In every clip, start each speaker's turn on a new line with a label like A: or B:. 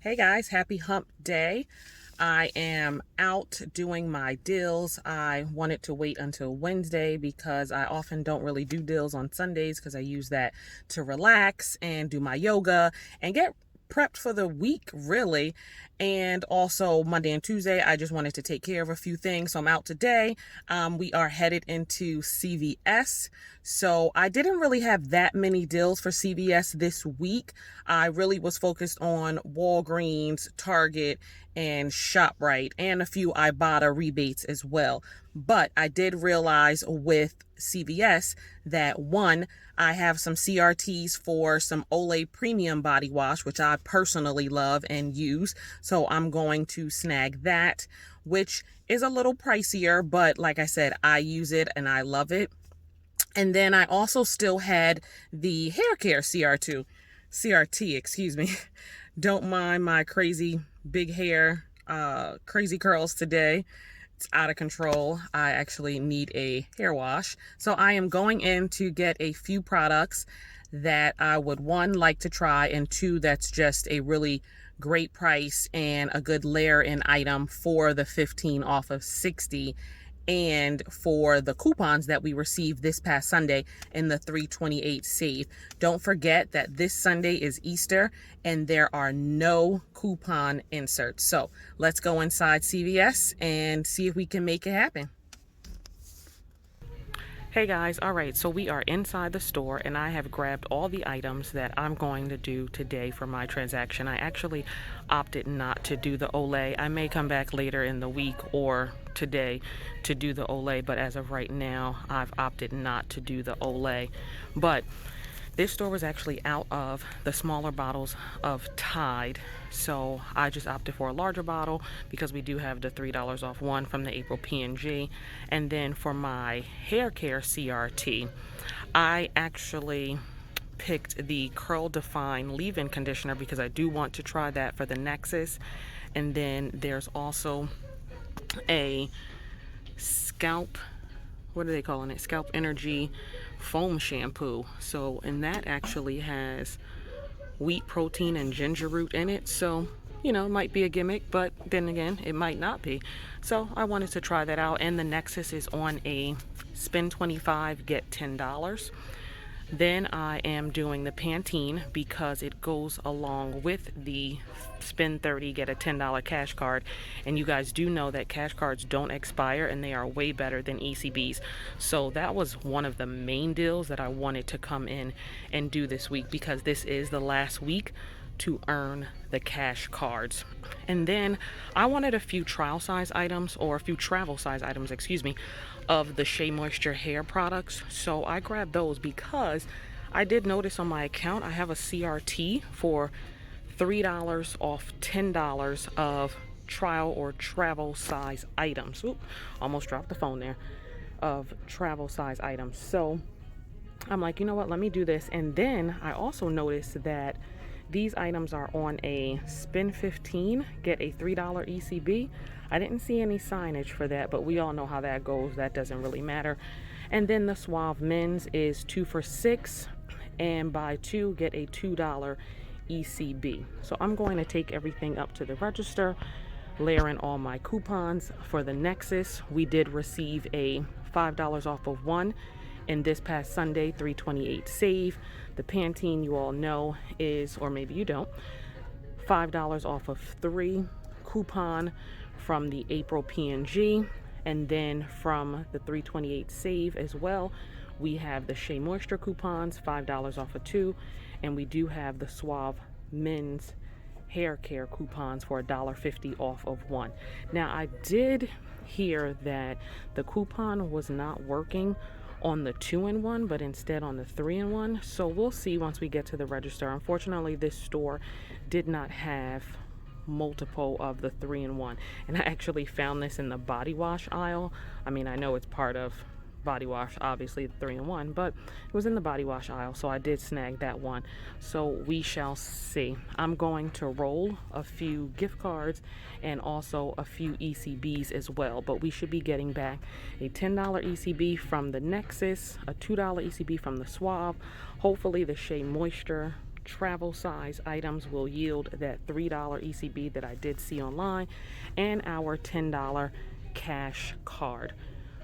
A: Hey guys, happy hump day. I am out doing my deals. I wanted to wait until Wednesday because I often don't really do deals on Sundays because I use that to relax and do my yoga and get prepped for the week, really. And also Monday and Tuesday, I just wanted to take care of a few things. So I'm out today. We are headed into CVS. So I didn't really have that many deals for CVS this week. I really was focused on Walgreens, Target, and ShopRite, and a few Ibotta rebates as well. But I did realize with CVS that one, I have some CRTs for some Olay Premium Body Wash, which I personally love and use. So I'm going to snag that, which is a little pricier, but like I said, I use it and I love it. And then I also still had the hair care CRT, excuse me. Don't mind my crazy big hair, crazy curls today. It's out of control. I actually need a hair wash. So I am going in to get a few products that I would, one, like to try, and two, that's just a really great price and a good layer-in item for the 15 off of 60 and for the coupons that we received this past Sunday in the 328 save. Don't forget that this Sunday is Easter and there are no coupon inserts. So let's go inside CVS and see if we can make it happen. Hey guys, all right, so we are inside the store and I have grabbed all the items that I'm going to do today for my transaction. I actually opted not to do the Olay. I may come back later in the week or today to do the Olay, but as of right now, I've opted not to do the Olay. But this store was actually out of the smaller bottles of Tide, so I just opted for a larger bottle because we do have the $3 off one from the April P&G. And then for my hair care CRT, I actually picked the Curl Define leave-in conditioner because I do want to try that for the Nexus. And then there's also a scalp, what are they calling it? Scalp Energy foam shampoo. So, and that actually has wheat protein and ginger root in it. So, you know, it might be a gimmick, but then again, it might not be. So I wanted to try that out. And the Nexus is on a spend 25, get $10. Then I am doing the Pantene because it goes along with the spend 30, get a $10 cash card. And you guys do know that cash cards don't expire and they are way better than ECBs. So that was one of the main deals that I wanted to come in and do this week because this is the last week to earn the cash cards. And then I wanted a few trial size items, or a few travel size items, excuse me, of the Shea Moisture hair products. So I grabbed those because I did notice on my account I have a CRT for $3 off $10 of trial or travel size items. Oop, almost dropped the phone there. Of travel size items. So I'm like, you know what, let me do this. And then I also noticed that these items are on a spend 15, get a $3 ECB. I didn't see any signage for that, but we all know how that goes. That doesn't really matter. And then the Suave Men's is 2 for $6, and buy 2, get a $2 ECB. So I'm going to take everything up to the register, layer in all my coupons. For the Nexus, we did receive a $5 off of one in this past Sunday 328 save. The Pantene, you all know, is, or maybe you don't, $5 off of 3 coupon from the April P&G. And then from the 328 save as well, we have the Shea Moisture coupons, $5 off of 2, and we do have the Suave Men's hair care coupons for $1.50 off of 1. Now I did hear that the coupon was not working on the 2-in-1, but instead on the 3-in-1. So we'll see once we get to the register. Unfortunately, this store did not have multiple of the 3-in-1, and I actually found this in the body wash aisle. I mean, I know it's part of body wash, obviously the 3-in-1, but it was in the body wash aisle, so I did snag that one. So we shall see. I'm going to roll a few gift cards and also a few ECBs as well, but we should be getting back a $10 ECB from the Nexus, a $2 ECB from the Suave, hopefully the Shea Moisture travel size items will yield that $3 ECB that I did see online and our $10 cash card.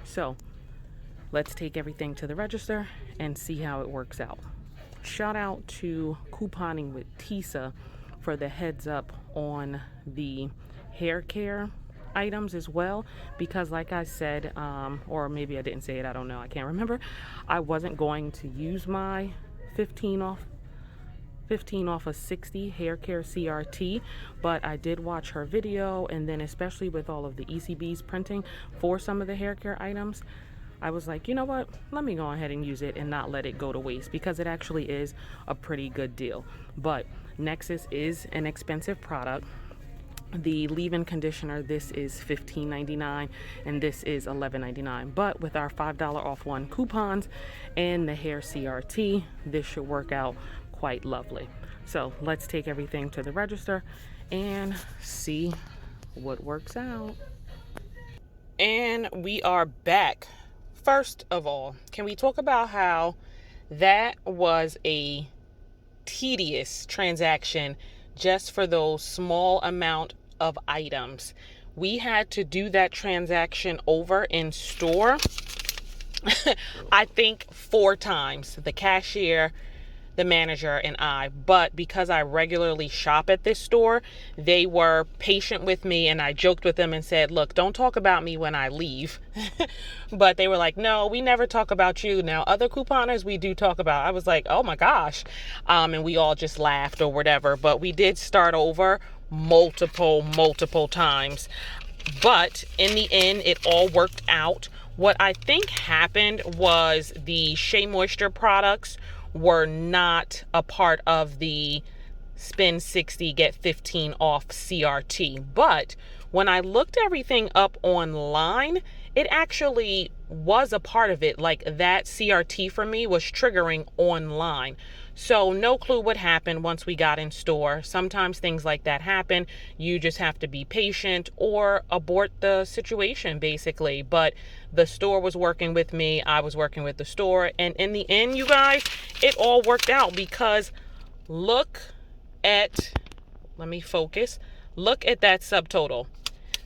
A: So let's take everything to the register and see how it works out. Shout out to Couponing with Tisa for the heads up on the hair care items as well, because like I said, or maybe I didn't say it, I don't know, I can't remember, I wasn't going to use my 15 off of 60 hair care CRT, but I did watch her video, and then especially with all of the ECBs printing for some of the hair care items, I was like, you know what, let me go ahead and use it and not let it go to waste, because it actually is a pretty good deal. But Nexxus is an expensive product. The leave-in conditioner, this is $15.99 and this is $11.99, but with our $5 off one coupons and the hair CRT, this should work out quite lovely. So let's take everything to the register and see what works out. And we are back. First of all, can we talk about how that was a tedious transaction just for those small amount of items? We had to do that transaction over in store I think 4 times, the cashier, the manager, and I. But because I regularly shop at this store, they were patient with me, and I joked with them and said, look, don't talk about me when I leave. But they were like, no, we never talk about you. Now, other couponers we do talk about. I was like, oh my gosh. And we all just laughed or whatever. But we did start over multiple times. But in the end, it all worked out. What I think happened was the Shea Moisture products were not a part of the spend 60 get 15 off CRT. But when I looked everything up online, it actually was a part of it. Like, that CRT for me was triggering online. So no clue what happened once we got in store. Sometimes things like that happen. You just have to be patient or abort the situation, basically. But the store was working with me. I was working with the store. And in the end, you guys, it all worked out, because look at, let me focus. Look at that subtotal.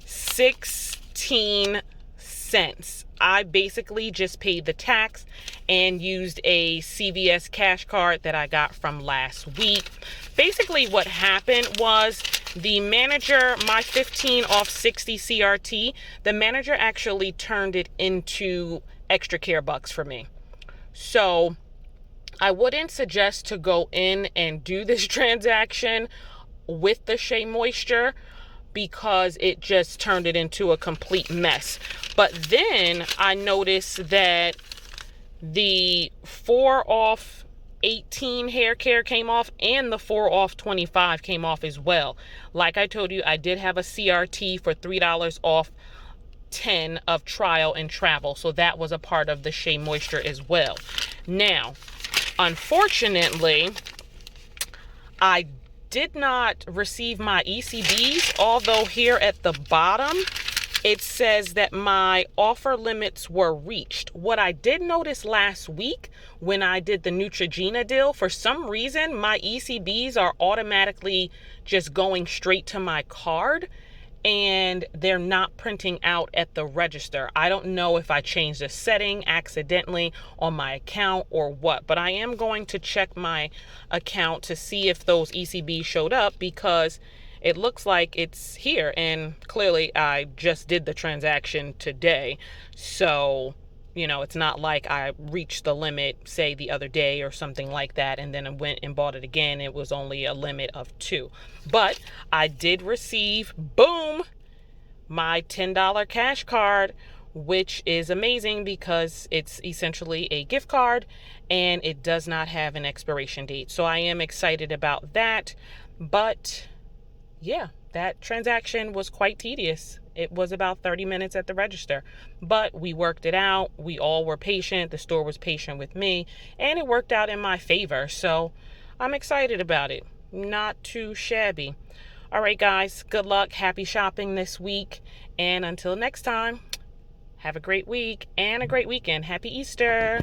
A: 16 cents. I basically just paid the tax and used a CVS cash card that I got from last week. Basically what happened was the manager, my 15 off 60 CRT, the manager actually turned it into extra care bucks for me. So I wouldn't suggest to go in and do this transaction with the Shea Moisture, because it just turned it into a complete mess. But then I noticed that the 4 off 18 hair care came off, and the 4 off 25 came off as well. Like I told you, I did have a CRT for $3 off 10 of trial and travel. So that was a part of the Shea Moisture as well. Now, unfortunately, I did not receive my ECBs, although here at the bottom it says that my offer limits were reached. What I did notice last week when I did the Neutrogena deal, for some reason my ECBs are automatically just going straight to my card, and they're not printing out at the register. I don't know if I changed a setting accidentally on my account or what, but I am going to check my account to see if those ECBs showed up, because it looks like it's here, and clearly I just did the transaction today. So, you know, it's not like I reached the limit, say, the other day or something like that, and then I went and bought it again. It was only a limit of 2. But I did receive, boom, my $10 cash card, which is amazing because it's essentially a gift card and it does not have an expiration date. So I am excited about that. But yeah, that transaction was quite tedious. It was about 30 minutes at the register, but we worked it out. We all were patient. The store was patient with me, and it worked out in my favor. So I'm excited about it. Not too shabby. All right, guys, good luck. Happy shopping this week. And until next time, have a great week and a great weekend. Happy Easter.